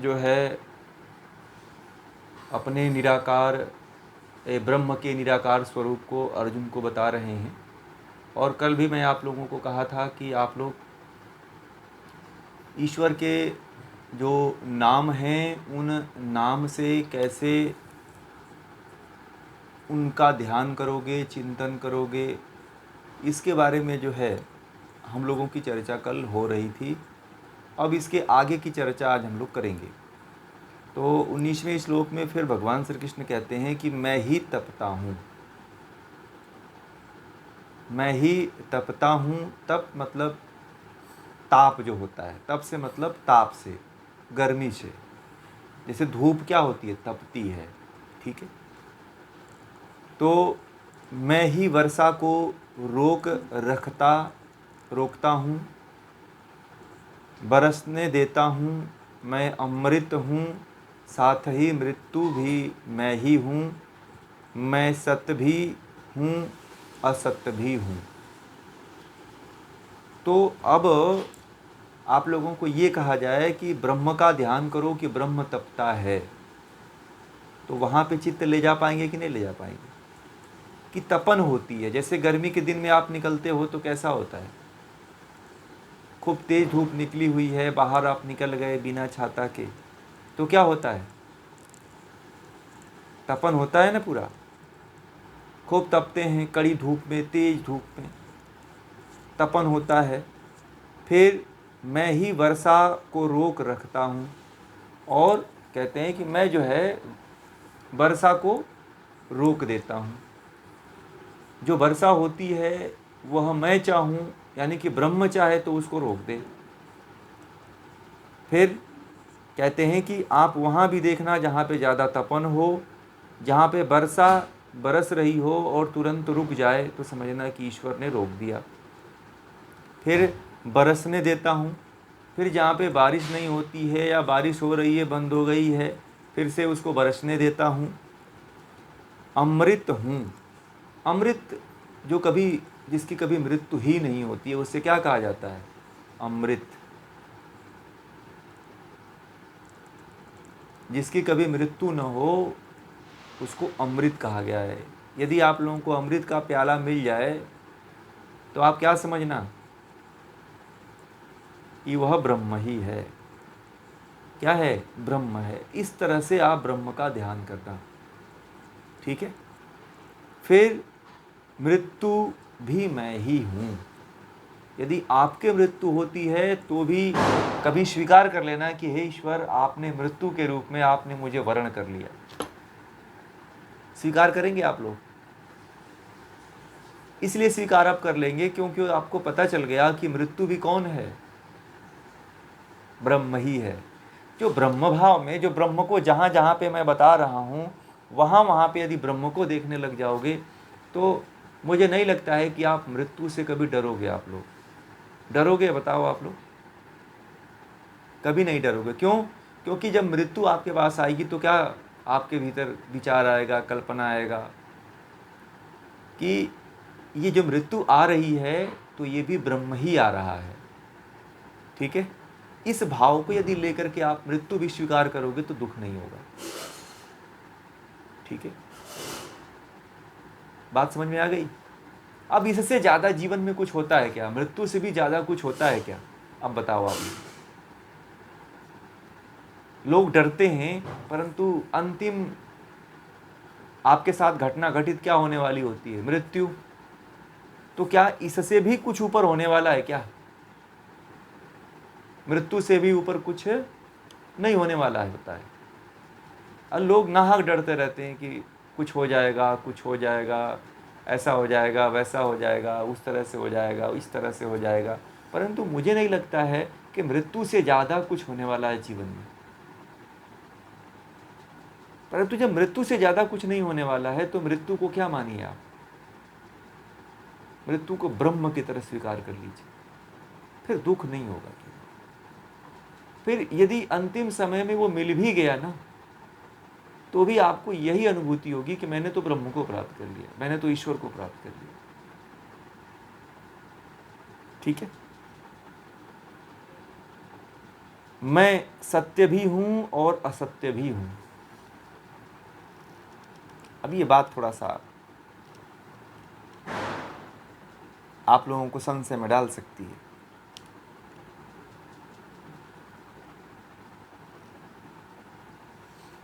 जो है अपने निराकार ब्रह्म के निराकार स्वरूप को अर्जुन को बता रहे हैं। और कल भी मैं आप लोगों को कहा था कि आप लोग ईश्वर के जो नाम हैं उन नाम से कैसे उनका ध्यान करोगे, चिंतन करोगे, इसके बारे में जो है हम लोगों की चर्चा कल हो रही थी। अब इसके आगे की चर्चा आज हम लोग करेंगे। तो 19वें श्लोक में फिर भगवान श्री कृष्ण कहते हैं कि मैं ही तपता हूँ, मैं ही तपता हूँ। तप मतलब ताप जो होता है, तप से मतलब ताप से, गर्मी से। जैसे धूप क्या होती है, तपती है, ठीक है। तो मैं ही वर्षा को रोकता हूँ, बरसने देता हूँ। मैं अमृत हूँ, साथ ही मृत्यु भी मैं ही हूँ। मैं सत्य भी हूँ, असत्य भी हूँ। तो अब आप लोगों को ये कहा जाए कि ब्रह्म का ध्यान करो कि ब्रह्म तपता है, तो वहाँ पे चित्त ले जा पाएंगे कि नहीं ले जा पाएंगे? कि तपन होती है। जैसे गर्मी के दिन में आप निकलते हो तो कैसा होता है, खूब तेज धूप निकली हुई है, बाहर आप निकल गए बिना छाता के, तो क्या होता है, तपन होता है ना पूरा। खूब तपते हैं कड़ी धूप में, तेज धूप में तपन होता है। फिर मैं ही वर्षा को रोक रखता हूँ, और कहते हैं कि मैं जो है वर्षा को रोक देता हूँ। जो वर्षा होती है वह मैं चाहूँ, यानी कि ब्रह्म चाहे तो उसको रोक दे। फिर कहते हैं कि आप वहाँ भी देखना जहाँ पे ज़्यादा तपन हो, जहाँ पे वर्षा बरस रही हो और तुरंत रुक जाए तो समझना कि ईश्वर ने रोक दिया। फिर बरसने देता हूँ। फिर जहाँ पे बारिश नहीं होती है या बारिश हो रही है बंद हो गई है, फिर से उसको बरसने देता हूँ। अमृत हूँ। अमृत जो कभी, जिसकी कभी मृत्यु ही नहीं होती है, उससे क्या कहा जाता है, अमृत। जिसकी कभी मृत्यु न हो उसको अमृत कहा गया है। यदि आप लोगों को अमृत का प्याला मिल जाए तो आप क्या समझना कि वह ब्रह्म ही है। क्या है, ब्रह्म है। इस तरह से आप ब्रह्म का ध्यान करना, ठीक है। फिर मृत्यु भी मैं ही हूँ। यदि आपके मृत्यु होती है तो भी कभी स्वीकार कर लेना कि हे ईश्वर, आपने मृत्यु के रूप में आपने मुझे वर्ण कर लिया। स्वीकार करेंगे आप लोग? इसलिए स्वीकार आप कर लेंगे क्योंकि आपको पता चल गया कि मृत्यु भी कौन है, ब्रह्म ही है। जो ब्रह्म भाव में, जो ब्रह्म को जहाँ जहाँ पे मैं बता रहा हूँ वहाँ वहाँ पे यदि ब्रह्म को देखने लग जाओगे तो मुझे नहीं लगता है कि आप मृत्यु से कभी डरोगे। आप लोग डरोगे, बताओ आप लोग? कभी नहीं डरोगे। क्यों? क्योंकि जब मृत्यु आपके पास आएगी तो क्या आपके भीतर विचार आएगा, कल्पना आएगा कि ये जो मृत्यु आ रही है तो ये भी ब्रह्म ही आ रहा है, ठीक है। इस भाव को यदि लेकर के आप मृत्यु भी स्वीकार करोगे तो दुख नहीं होगा, ठीक है। बात समझ में आ गई? अब इससे ज्यादा जीवन में कुछ होता है क्या? मृत्यु से भी ज्यादा कुछ होता है क्या? अब बताओ आप। लोग डरते हैं, परंतु अंतिम आपके साथ घटना घटित क्या होने वाली होती है, मृत्यु। तो क्या इससे भी कुछ ऊपर होने वाला है क्या? मृत्यु से भी ऊपर कुछ नहीं होने वाला है, होता है। और लोग नाहक डरते रहते हैं कि कुछ हो जाएगा, कुछ हो जाएगा, ऐसा हो जाएगा, वैसा हो जाएगा, उस तरह से हो जाएगा, इस तरह से हो जाएगा। परंतु मुझे नहीं लगता है कि मृत्यु से ज़्यादा कुछ होने वाला है जीवन में। परंतु जब मृत्यु से ज़्यादा कुछ नहीं होने वाला है तो मृत्यु को क्या मानिए आप, मृत्यु को ब्रह्म की तरह स्वीकार कर लीजिए, फिर दुख नहीं होगा। फिर यदि अंतिम समय में वो मिल भी गया ना तो भी आपको यही अनुभूति होगी कि मैंने तो ब्रह्म को प्राप्त कर लिया, मैंने तो ईश्वर को प्राप्त कर लिया, ठीक है। मैं सत्य भी हूँ और असत्य भी हूँ। अब ये बात थोड़ा सा आप लोगों को संशय में डाल सकती है।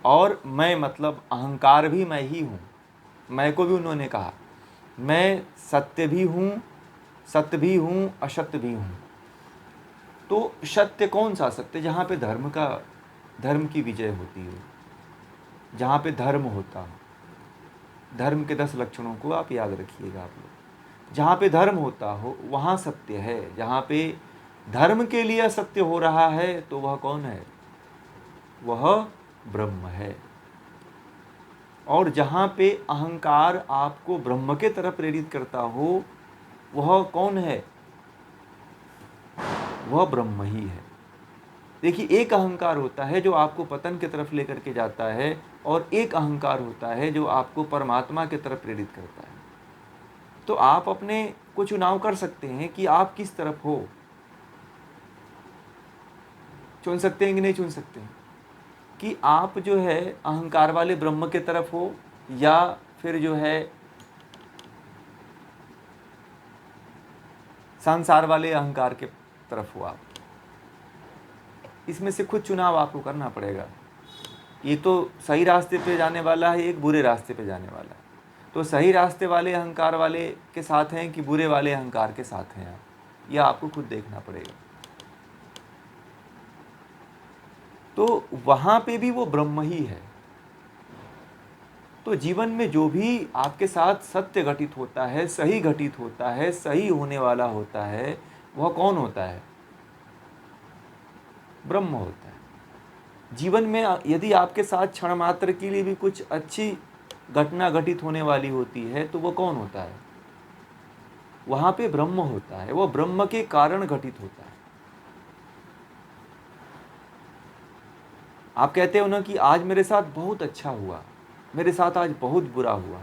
और मैं मतलब अहंकार भी मैं ही हूँ। मैं को भी उन्होंने कहा मैं सत्य भी हूँ, सत्य भी हूँ, असत्य भी हूँ। तो सत्य कौन सा सत्य? जहाँ पे धर्म की विजय होती है, जहाँ पे धर्म होता हो। धर्म के 10 लक्षणों को आप याद रखिएगा आप लोग। जहाँ पे धर्म होता हो वहाँ सत्य है। जहाँ पे धर्म के लिए सत्य हो रहा है तो वह कौन है? वह ब्रह्म है। और जहाँ पे अहंकार आपको ब्रह्म के तरफ प्रेरित करता हो वह कौन है? वह ब्रह्म ही है। देखिए, एक अहंकार होता है जो आपको पतन की तरफ लेकर के जाता है, और एक अहंकार होता है जो आपको परमात्मा की तरफ प्रेरित करता है। तो आप अपने को चुनाव कर सकते हैं कि आप किस तरफ हो। चुन सकते हैं कि नहीं चुन सकते हैं कि आप जो है अहंकार वाले ब्रह्म के तरफ हो, या फिर जो है संसार वाले अहंकार के तरफ हो। आप इसमें से खुद चुनाव आपको करना पड़ेगा। ये तो सही रास्ते पे जाने वाला है, एक बुरे रास्ते पे जाने वाला है। तो सही रास्ते वाले अहंकार वाले के साथ हैं कि बुरे वाले अहंकार के साथ हैं आप, यह आपको खुद देखना पड़ेगा। तो वहाँ पे भी वो ब्रह्म ही है। तो जीवन में जो भी आपके साथ सत्य घटित होता है, सही घटित होता है, सही होने वाला होता है, वह कौन होता है? ब्रह्म होता है। जीवन में यदि आपके साथ क्षण मात्र के लिए भी कुछ अच्छी घटना घटित होने वाली होती है तो वह कौन होता है? वहाँ पे ब्रह्म होता है। वह ब्रह्म के कारण घटित होता है। आप कहते हो ना कि आज मेरे साथ बहुत अच्छा हुआ, मेरे साथ आज बहुत बुरा हुआ,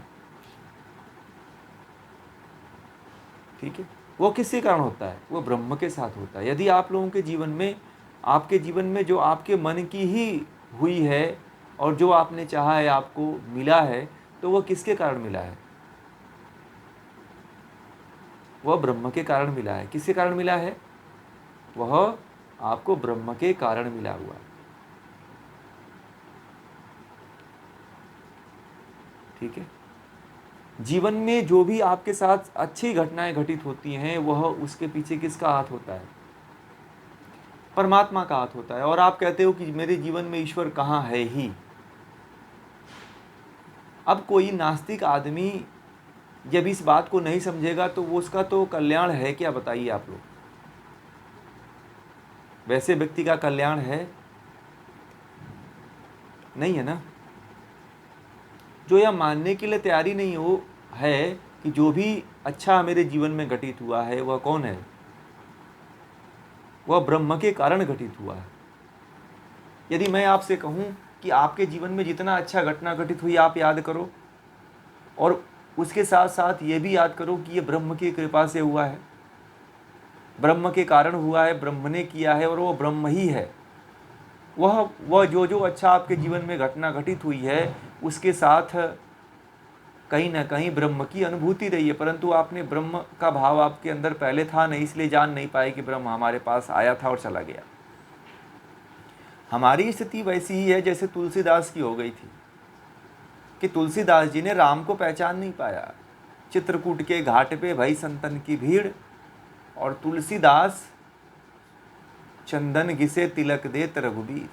ठीक है, वो किसके कारण होता है? वो ब्रह्म के साथ होता है। यदि आप लोगों के जीवन में, आपके जीवन में जो आपके मन की ही हुई है और जो आपने चाहा है आपको मिला है, तो वह किसके कारण मिला है? वह ब्रह्म के कारण मिला है। किसके कारण मिला है? वह आपको ब्रह्म के कारण मिला हुआ है। ठीक है। जीवन में जो भी आपके साथ अच्छी घटनाएं घटित होती हैं वह उसके पीछे किसका हाथ होता है? परमात्मा का हाथ होता है। और आप कहते हो कि मेरे जीवन में ईश्वर कहाँ है ही। अब कोई नास्तिक आदमी जब इस बात को नहीं समझेगा तो वो उसका तो कल्याण है क्या? बताइए आप लोग। वैसे व्यक्ति का कल्याण है? नहीं है ना। जो यह मानने के लिए तैयारी नहीं हो है कि जो भी अच्छा मेरे जीवन में घटित हुआ है वह कौन है? वह ब्रह्म के कारण घटित हुआ है। यदि मैं आपसे कहूं कि आपके जीवन में जितना अच्छा घटना घटित हुई आप याद करो, और उसके साथ साथ ये भी याद करो कि ये ब्रह्म की कृपा से हुआ है, ब्रह्म के कारण हुआ है, ब्रह्म ने किया है और वो ब्रह्म ही है। वह जो अच्छा आपके जीवन में घटना घटित हुई है उसके साथ कहीं ना कहीं ब्रह्म की अनुभूति रही है, परंतु आपने ब्रह्म का भाव आपके अंदर पहले था नहीं, इसलिए जान नहीं पाए कि ब्रह्म हमारे पास आया था और चला गया। हमारी स्थिति वैसी ही है जैसे तुलसीदास की हो गई थी कि तुलसीदास जी ने राम को पहचान नहीं पाया। चित्रकूट के घाट पे भई संतन की भीड़, और तुलसीदास चंदन घिसे तिलक देत रघुबीर।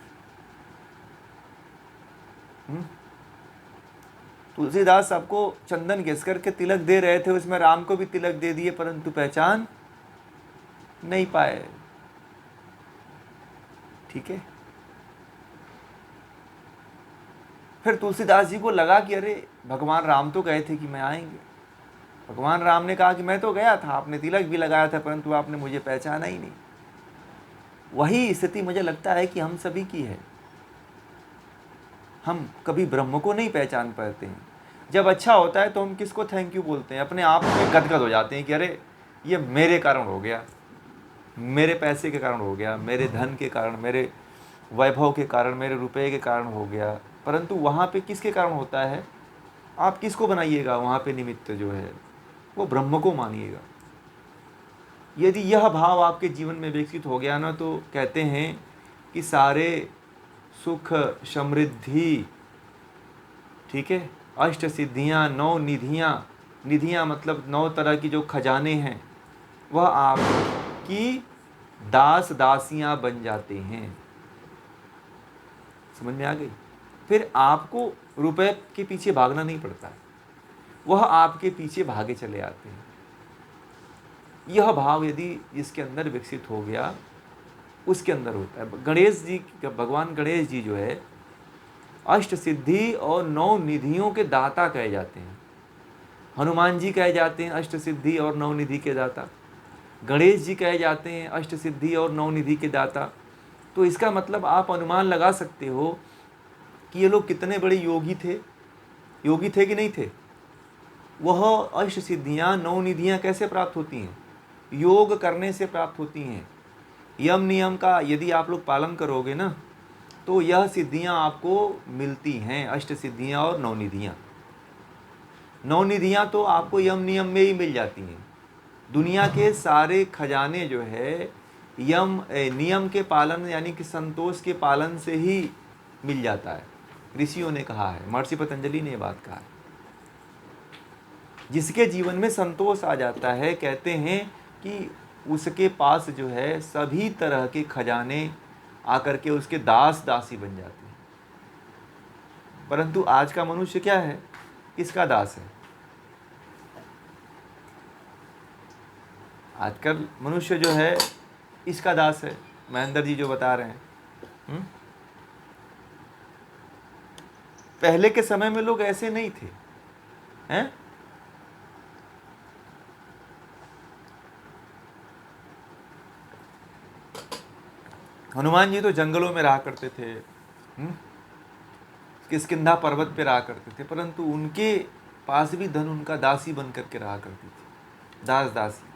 तुलसीदास सबको चंदन घिस करके तिलक दे रहे थे, उसमें राम को भी तिलक दे दिए, परंतु पहचान नहीं पाए। ठीक है। फिर तुलसीदास जी को लगा कि अरे भगवान राम तो गए थे कि मैं आएंगे। भगवान राम ने कहा कि मैं तो गया था, आपने तिलक भी लगाया था, परंतु आपने मुझे पहचाना ही नहीं। वही स्थिति मुझे लगता है कि हम सभी की है। हम कभी ब्रह्म को नहीं पहचान पाते हैं। जब अच्छा होता है तो हम किसको थैंक यू बोलते हैं? अपने आप में गदगद हो जाते हैं कि अरे ये मेरे कारण हो गया, मेरे पैसे के कारण हो गया, मेरे धन के कारण, मेरे वैभव के कारण, मेरे रुपए के कारण हो गया, परंतु वहाँ पे किसके कारण होता है? आप किसको बनाइएगा वहाँ पे निमित्त जो है? वो ब्रह्म को मानिएगा। यदि यह भाव आपके जीवन में विकसित हो गया ना, तो कहते हैं कि सारे सुख, समृद्धि, ठीक है, अष्ट सिद्धियाँ, 9 निधियाँ, निधियाँ मतलब 9 तरह की जो खजाने हैं, वह आपकी दास दासियाँ बन जाते हैं। समझ में आ गई? फिर आपको रुपए के पीछे भागना नहीं पड़ता है, वह आपके पीछे भागे चले आते हैं। यह भाव यदि जिसके अंदर विकसित हो गया, उसके अंदर होता है। गणेश जी, भगवान गणेश जी जो है अष्ट सिद्धि और 9 निधियों के दाता कहे जाते हैं। हनुमान जी कहे जाते हैं अष्ट सिद्धि और 9 निधि के दाता। गणेश जी कहे जाते हैं अष्ट सिद्धि और 9 निधि के दाता। तो इसका मतलब आप अनुमान लगा सकते हो कि ये लोग कितने बड़े योगी थे। योगी थे कि नहीं थे? वह अष्ट सिद्धियाँ, 9 निधियाँ कैसे प्राप्त होती हैं? योग करने से प्राप्त होती हैं। यम नियम का यदि आप लोग पालन करोगे ना, तो यह सिद्धियां आपको मिलती हैं, अष्ट सिद्धियां और 9 निधियां। 9 निधियां तो आपको यम नियम में ही मिल जाती हैं। दुनिया के सारे खजाने जो है यम नियम के पालन यानी कि संतोष के पालन से ही मिल जाता है। ऋषियों ने कहा है, महर्षि पतंजलि ने ये बात कहा है। जिसके जीवन में संतोष आ जाता है, कहते हैं कि उसके पास जो है सभी तरह के खजाने आकर के उसके दास दासी बन जाते हैं। परंतु आज का मनुष्य क्या है? किसका दास है? आजकल मनुष्य जो है इसका दास है। महेंद्र जी जो बता रहे हैं। पहले के समय में लोग ऐसे नहीं थे, हैं? हनुमान जी तो जंगलों में रहा करते थे, किष्किंधा पर्वत पे रहा करते थे, परंतु उनके पास भी धन उनका दासी बन करके रहा करती थी, दास दासी।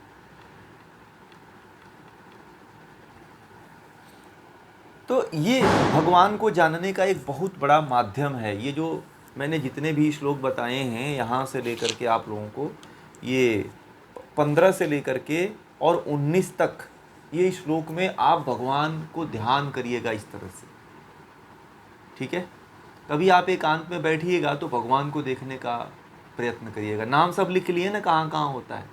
तो ये भगवान को जानने का एक बहुत बड़ा माध्यम है। ये जो मैंने जितने भी श्लोक बताए हैं यहाँ से लेकर के आप लोगों को, ये 15 से लेकर के और 19 तक, ये श्लोक में आप भगवान को ध्यान करिएगा इस तरह से, ठीक है? कभी आप एकांत में बैठिएगा तो भगवान को देखने का प्रयत्न करिएगा। नाम सब लिख लिए ना कहाँ कहाँ होता है।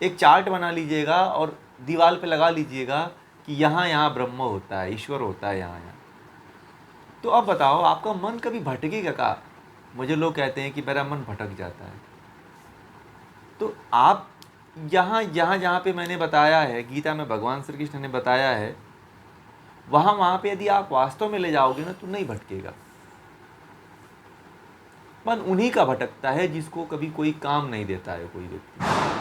एक चार्ट बना लीजिएगा और दीवार पे लगा लीजिएगा कि यहाँ यहाँ ब्रह्म होता है, ईश्वर होता है यहाँ यहाँ। तो अब बताओ, आपका मन कभी भटकेगा का? मुझे लोग कहते हैं कि मेरा मन भटक जाता है। तो आप जहाँ पे मैंने बताया है, गीता में भगवान श्री कृष्ण ने बताया है, वहाँ पे यदि आप वास्तव में ले जाओगे ना तो नहीं भटकेगा। मन उन्हीं का भटकता है जिसको कभी कोई काम नहीं देता है। कोई व्यक्ति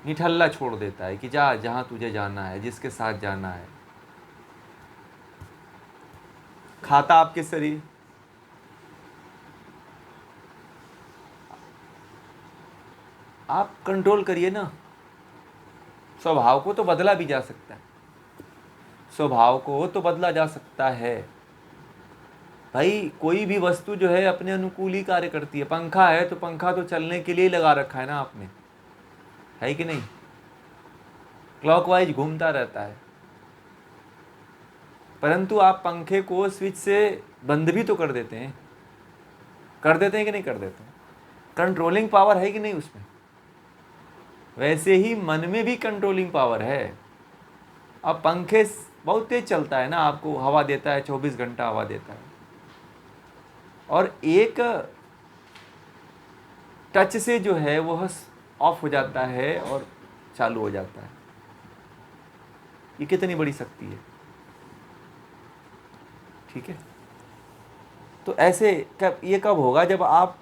निठल्ला छोड़ देता है कि जा जहाँ तुझे जाना है, जिसके साथ जाना है। खाता आपके शरीर, आप कंट्रोल करिए ना। स्वभाव को तो बदला भी जा सकता है, स्वभाव को तो बदला जा सकता है भाई। कोई भी वस्तु जो है अपने अनुकूल ही कार्य करती है। पंखा है तो पंखा तो चलने के लिए लगा रखा है ना आपने, है कि नहीं? क्लॉकवाइज घूमता रहता है, परंतु आप पंखे को स्विच से बंद भी तो कर देते हैं। कर देते हैं कि नहीं कर देते हैं? कंट्रोलिंग पावर है कि नहीं उसमें? वैसे ही मन में भी कंट्रोलिंग पावर है। अब पंखे बहुत तेज चलता है ना, आपको हवा देता है, 24 घंटा हवा देता है, और एक टच से जो है वह ऑफ हो जाता है और चालू हो जाता है। ये कितनी बड़ी शक्ति है, ठीक है? तो ऐसे ये कब होगा? जब आप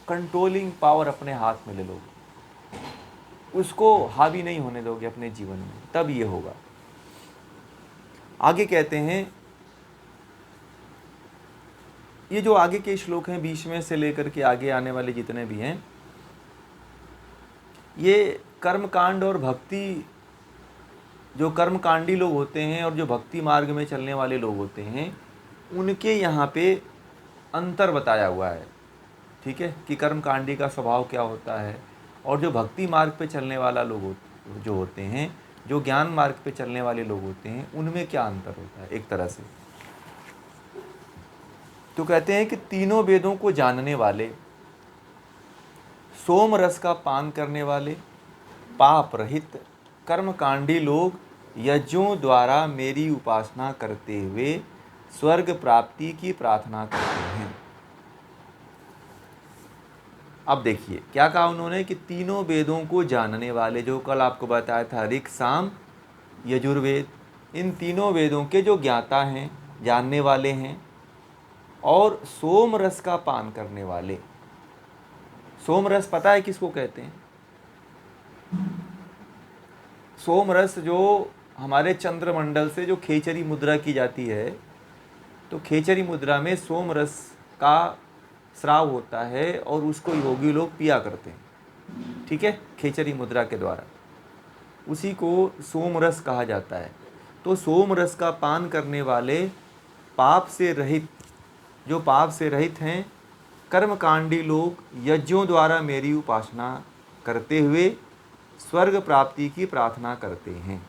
कंट्रोलिंग पावर अपने हाथ में ले लोगे, उसको हावी नहीं होने दोगे अपने जीवन में, तब ये होगा। आगे कहते हैं, ये जो आगे के श्लोक हैं 20वें से लेकर के आगे आने वाले जितने भी हैं, ये कर्म कांड और भक्ति जो कर्मकांडी लोग होते हैं और जो भक्ति मार्ग में चलने वाले लोग होते हैं, उनके यहाँ पे अंतर बताया हुआ है। ठीक है, कि कर्मकांडी का स्वभाव क्या होता है और जो भक्ति मार्ग पे चलने वाला जो होते हैं, जो ज्ञान मार्ग पे चलने वाले लोग होते हैं, उनमें क्या अंतर होता है एक तरह से। तो कहते हैं कि तीनों वेदों को जानने वाले, सोम रस का पान करने वाले, पाप रहित कर्मकांडी लोग यज्ञों द्वारा मेरी उपासना करते हुए स्वर्ग प्राप्ति की प्रार्थना करते हैं। अब देखिए क्या कहा उन्होंने कि तीनों वेदों को जानने वाले, जो कल आपको बताया था ऋक् साम यजुर्वेद, इन तीनों वेदों के जो ज्ञाता हैं, जानने वाले हैं, और सोम रस का पान करने वाले। सोम रस पता है किसको कहते हैं? सोम रस जो हमारे चंद्रमंडल से जो खेचरी मुद्रा की जाती है, तो खेचरी मुद्रा में सोम रस का स्राव होता है और उसको योगी लोग पिया करते हैं। ठीक है, खेचरी मुद्रा के द्वारा, उसी को सोम रस कहा जाता है। तो सोम रस का पान करने वाले पाप से रहित, जो पाप से रहित हैं, कर्मकांडी लोग यज्ञों द्वारा मेरी उपासना करते हुए स्वर्ग प्राप्ति की प्रार्थना करते हैं।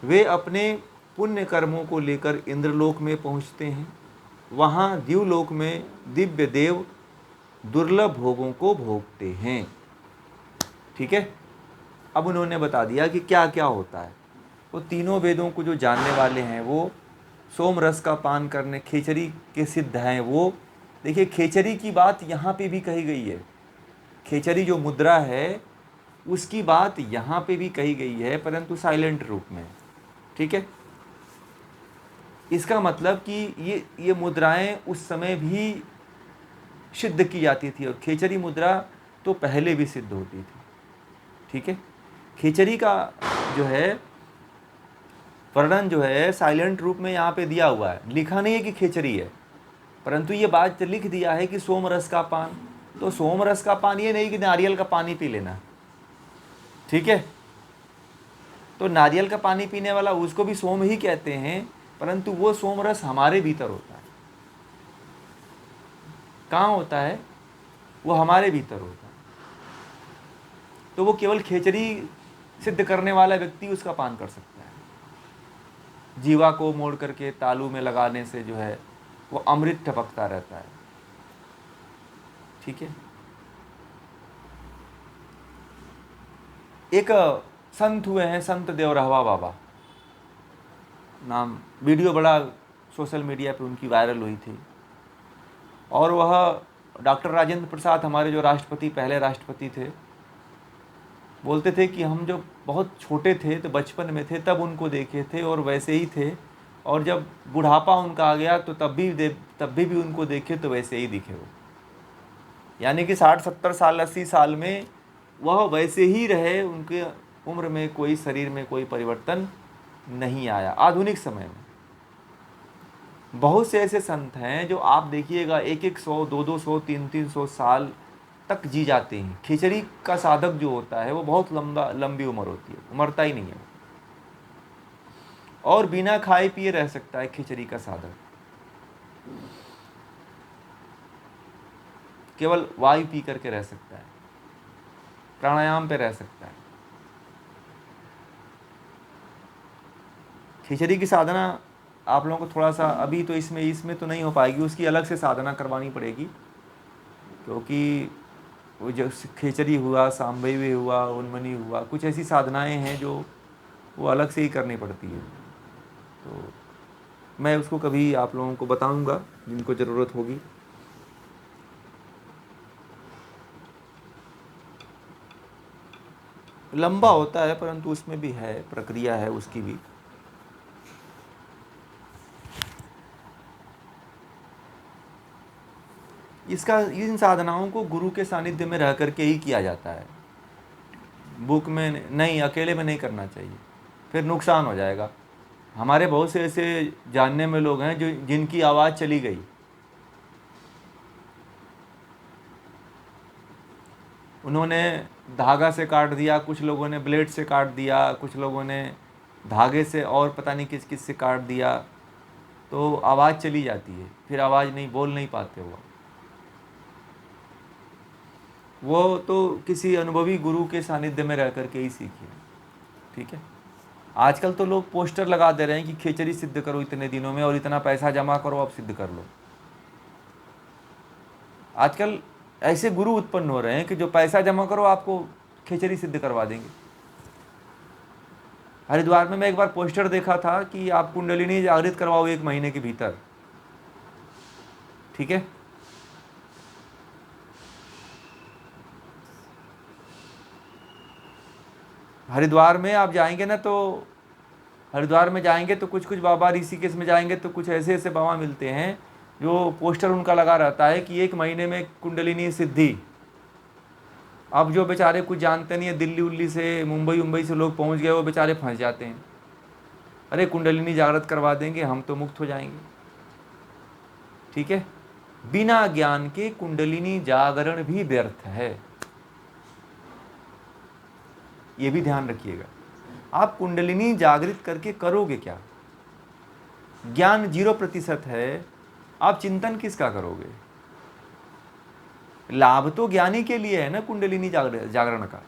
वे अपने पुण्य कर्मों को लेकर इंद्रलोक में पहुँचते हैं। वहाँ द्युलोक में दिव्य देव दुर्लभ भोगों को भोगते हैं। ठीक है, अब उन्होंने बता दिया कि क्या क्या होता है। वो तीनों वेदों को जो जानने वाले हैं, वो सोम रस का पान करने, खेचरी के सिद्ध हैं वो। देखिए खेचरी की बात यहाँ पे भी कही गई है, खेचरी जो मुद्रा है उसकी बात यहाँ पे भी कही गई है, परंतु साइलेंट रूप में। ठीक है, इसका मतलब कि ये मुद्राएं उस समय भी सिद्ध की जाती थी, और खेचरी मुद्रा तो पहले भी सिद्ध होती थी। ठीक है, खेचरी का जो है वर्णन जो है साइलेंट रूप में यहाँ पे दिया हुआ है, लिखा नहीं है कि खेचरी है, परंतु ये बात लिख दिया है कि सोम रस का पान। तो सोम रस का पान ये नहीं कि नारियल का पानी पी लेना। ठीक है, तो नारियल का पानी पीने वाला उसको भी सोम ही कहते हैं, परंतु वो सोम रस हमारे भीतर होता है। कहाँ होता है? वो हमारे भीतर होता है। तो वो केवल खेचरी सिद्ध करने वाला व्यक्ति उसका पान कर सकता है। जीवा को मोड़ करके तालू में लगाने से जो है वो अमृत टपकता रहता है। ठीक है, एक संत हुए हैं, संत देवरहवा बाबा नाम, वीडियो बड़ा सोशल मीडिया पे उनकी वायरल हुई थी। और वह डॉक्टर राजेंद्र प्रसाद, हमारे जो राष्ट्रपति, पहले राष्ट्रपति थे, बोलते थे कि हम जब बहुत छोटे थे तो बचपन में थे तब उनको देखे थे और वैसे ही थे, और जब बुढ़ापा उनका आ गया तो तब भी उनको देखे तो वैसे ही दिखे वो। यानी कि 60-70 साल 80 साल में वह वैसे ही रहे, उनके उम्र में कोई, शरीर में कोई परिवर्तन नहीं आया। आधुनिक समय में बहुत से ऐसे संत हैं जो आप देखिएगा 100, 200, 300 साल तक जी जाते हैं। खिचड़ी का साधक जो होता है वो बहुत लंबी उम्र होती है, मरता ही नहीं है, और बिना खाए पिए रह सकता है। खिचड़ी का साधक केवल वायु पी करके रह सकता है, प्राणायाम पे रह सकता है। खिचड़ी की साधना आप लोगों को थोड़ा सा अभी तो इसमें तो नहीं हो पाएगी, उसकी अलग से साधना करवानी पड़ेगी, क्योंकि वो जो खिचड़ी हुआ, सांबेवी हुआ, उन्मनी हुआ, कुछ ऐसी साधनाएं हैं जो वो अलग से ही करनी पड़ती है। तो मैं उसको कभी आप लोगों को बताऊंगा जिनको ज़रूरत होगी। लंबा होता है परंतु उसमें भी है, प्रक्रिया है उसकी भी। इन साधनाओं को गुरु के सानिध्य में रह करके ही किया जाता है, बुक में नहीं, अकेले में नहीं करना चाहिए, फिर नुकसान हो जाएगा। हमारे बहुत से ऐसे जानने में लोग हैं जिनकी आवाज़ चली गई, उन्होंने धागा से काट दिया, कुछ लोगों ने ब्लेड से काट दिया, कुछ लोगों ने धागे से और पता नहीं किस किस से काट दिया, तो आवाज़ चली जाती है, फिर आवाज़ नहीं, बोल नहीं पाते वो तो किसी अनुभवी गुरु के सानिध्य में रह करके ही सीखी है। ठीक है, आजकल तो लोग पोस्टर लगा दे रहे हैं कि खेचरी सिद्ध करो इतने दिनों में और इतना पैसा जमा करो, अब सिद्ध कर लो। आजकल ऐसे गुरु उत्पन्न हो रहे हैं कि जो पैसा जमा करो आपको खेचरी सिद्ध करवा देंगे। हरिद्वार में मैं एक बार पोस्टर देखा था कि आप कुंडलिनी जागृत करवाओ 1 महीने के भीतर। ठीक है, हरिद्वार में आप जाएंगे ना, तो हरिद्वार में जाएंगे तो कुछ कुछ बाबा, ऋषिकेश में जाएंगे तो कुछ ऐसे ऐसे बाबा मिलते हैं जो पोस्टर उनका लगा रहता है कि 1 महीने में कुंडलिनी सिद्धि। अब जो बेचारे कुछ जानते नहीं है, दिल्ली उल्ली से, मुंबई से लोग पहुंच गए, वो बेचारे फंस जाते हैं। अरे कुंडलिनी जागृत करवा देंगे, हम तो मुक्त हो जाएंगे। ठीक है, बिना ज्ञान के कुंडलिनी जागरण भी व्यर्थ है, ये भी ध्यान रखिएगा। आप कुंडलिनी जागृत करके करोगे क्या? ज्ञान 0% है, आप चिंतन किसका करोगे? लाभ तो ज्ञानी के लिए है ना कुंडलिनी जागरण का,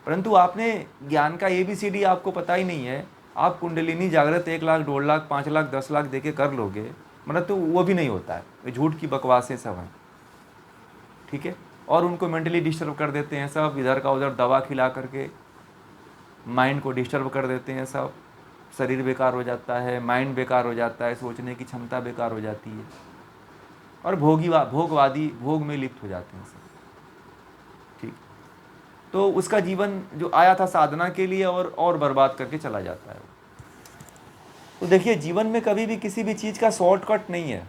परंतु आपने ज्ञान का ABCD आपको पता ही नहीं है। आप कुंडलिनी जागृत 1 लाख, 2 लाख, 5 लाख, 10 लाख देके कर लोगे, मतलब तो वो भी नहीं होता है, ये झूठ की बकवासें सब हैं। ठीक है, और उनको मेंटली डिस्टर्ब कर देते हैं सब, इधर का उधर दवा खिला करके माइंड को डिस्टर्ब कर देते हैं सब। शरीर बेकार हो जाता है, माइंड बेकार हो जाता है, सोचने की क्षमता बेकार हो जाती है, और भोगवादी भोग में लिप्त हो जाते हैं सब। ठीक, तो उसका जीवन जो आया था साधना के लिए और बर्बाद करके चला जाता है। तो देखिए, जीवन में कभी भी किसी भी चीज़ का शॉर्टकट नहीं है।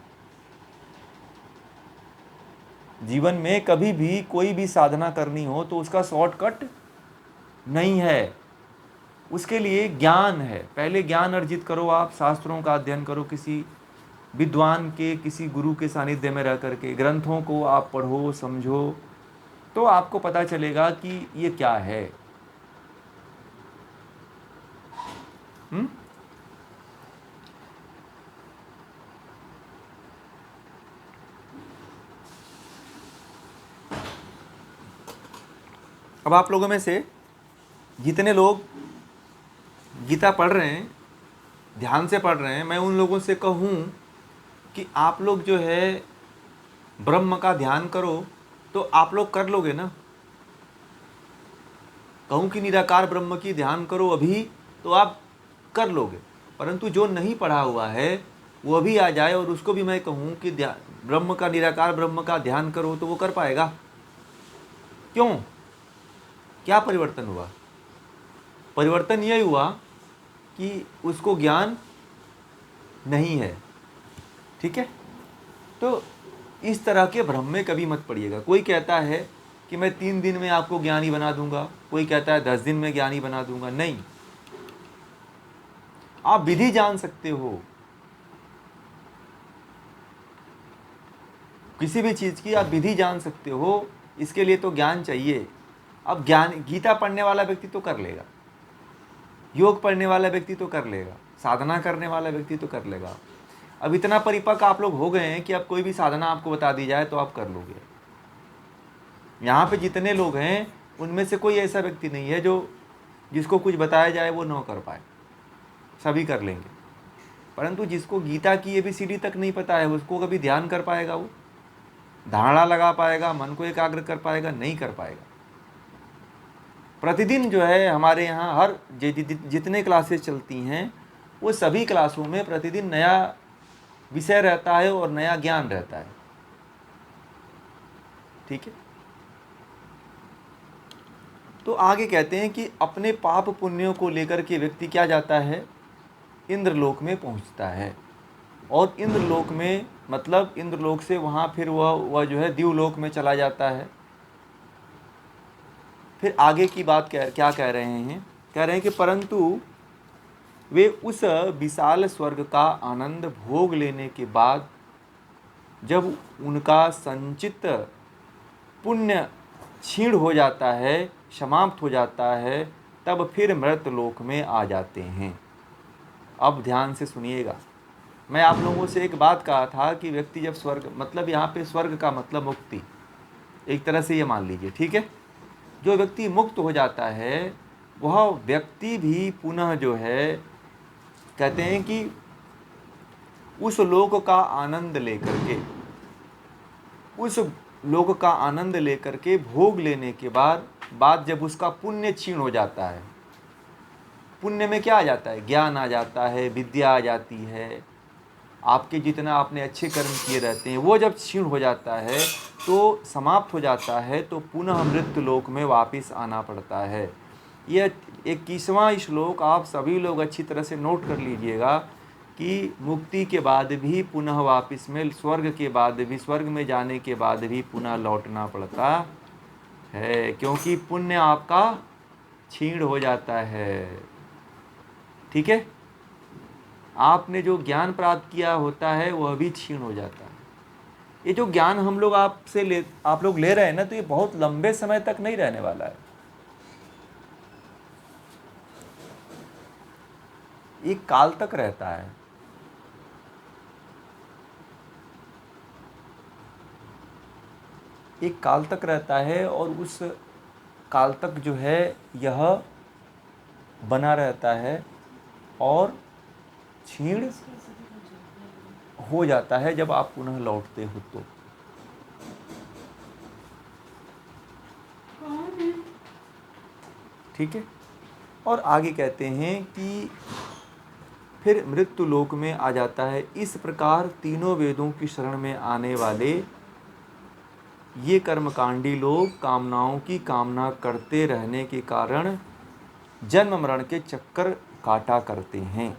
जीवन में कभी भी कोई भी साधना करनी हो तो उसका शॉर्टकट नहीं है, उसके लिए ज्ञान है। पहले ज्ञान अर्जित करो, आप शास्त्रों का अध्ययन करो, किसी विद्वान के, किसी गुरु के सानिध्य में रह करके ग्रंथों को आप पढ़ो, समझो, तो आपको पता चलेगा कि ये क्या है। अब आप लोगों में से जितने लोग गीता पढ़ रहे हैं, ध्यान से पढ़ रहे हैं, मैं उन लोगों से कहूँ कि आप लोग जो है ब्रह्म का ध्यान करो, तो आप लोग कर लोगे ना। कहूँ कि निराकार ब्रह्म की ध्यान करो अभी, तो आप कर लोगे। परंतु जो नहीं पढ़ा हुआ है वो अभी आ जाए और उसको भी मैं कहूँ कि ब्रह्म का, निराकार ब्रह्म का ध्यान करो, तो वो कर पाएगा? क्यों? क्या परिवर्तन हुआ? परिवर्तन यही हुआ कि उसको ज्ञान नहीं है। ठीक है, तो इस तरह के भ्रम में कभी मत पड़िएगा। कोई कहता है कि मैं 3 दिन में आपको ज्ञानी बना दूंगा, कोई कहता है 10 दिन में ज्ञानी बना दूंगा। नहीं, आप विधि जान सकते हो, किसी भी चीज़ की आप विधि जान सकते हो, इसके लिए तो ज्ञान चाहिए। अब ज्ञान, गीता पढ़ने वाला व्यक्ति तो कर लेगा, योग पढ़ने वाला व्यक्ति तो कर लेगा, साधना करने वाला व्यक्ति तो कर लेगा। अब इतना परिपक्व आप लोग हो गए हैं कि अब कोई भी साधना आपको बता दी जाए तो आप कर लोगे। यहाँ पे जितने लोग हैं उनमें से कोई ऐसा व्यक्ति नहीं है जो जिसको कुछ बताया जाए वो न कर पाए, सभी कर लेंगे। परंतु जिसको गीता की ABCD तक नहीं पता है, उसको कभी ध्यान कर पाएगा, वो धारणा लगा पाएगा, मन को एकाग्र कर पाएगा? नहीं कर पाएगा। प्रतिदिन जो है हमारे यहाँ हर जितने क्लासेस चलती हैं, वो सभी क्लासों में प्रतिदिन नया विषय रहता है और नया ज्ञान रहता है। ठीक है, तो आगे कहते हैं कि अपने पाप पुण्यों को लेकर के व्यक्ति क्या जाता है? इंद्रलोक में पहुंचता है। और इंद्रलोक में मतलब इंद्रलोक से वहाँ फिर वह जो है दिव्यलोक में चला जाता है। फिर आगे की बात क्या कह रहे हैं? कह रहे हैं कि परंतु वे उस विशाल स्वर्ग का आनंद भोग लेने के बाद जब उनका संचित पुण्य क्षीण हो जाता है, समाप्त हो जाता है, तब फिर मृत लोक में आ जाते हैं। अब ध्यान से सुनिएगा, मैं आप लोगों से एक बात कहा था कि व्यक्ति जब स्वर्ग, मतलब यहाँ पे स्वर्ग का मतलब मुक्ति, एक तरह से ये मान लीजिए, ठीक है। जो व्यक्ति मुक्त हो जाता है वह व्यक्ति भी पुनः जो है, कहते हैं कि उस लोक का आनंद लेकर के, उस लोक का आनंद लेकर के भोग लेने के बाद जब उसका पुण्य क्षीण हो जाता है, पुण्य में क्या आ जाता है, ज्ञान आ जाता है, विद्या आ जाती है, आपके जितना आपने अच्छे कर्म किए रहते हैं वो जब क्षीण हो जाता है तो समाप्त हो जाता है, तो पुनः मृत्यु लोक में वापस आना पड़ता है। यह 21वां श्लोक आप सभी लोग अच्छी तरह से नोट कर लीजिएगा कि मुक्ति के बाद भी पुनः वापस में, स्वर्ग के बाद भी, स्वर्ग में जाने के बाद भी पुनः लौटना पड़ता है, क्योंकि पुण्य आपका क्षीण हो जाता है। ठीक है, आपने जो ज्ञान प्राप्त किया होता है वह भी क्षीण हो जाता है। ये जो ज्ञान हम लोग आप लोग ले रहे हैं ना, तो ये बहुत लंबे समय तक नहीं रहने वाला है। एक काल तक रहता है। एक काल तक रहता है और उस काल तक जो है यह बना रहता है और क्षीण हो जाता है जब आप पुनः लौटते हो तो। ठीक है, और आगे कहते हैं कि फिर मृत्यु लोक में आ जाता है। इस प्रकार तीनों वेदों की शरण में आने वाले ये कर्मकांडी लोग कामनाओं की कामना करते रहने के कारण जन्म मरण के चक्कर काटा करते हैं।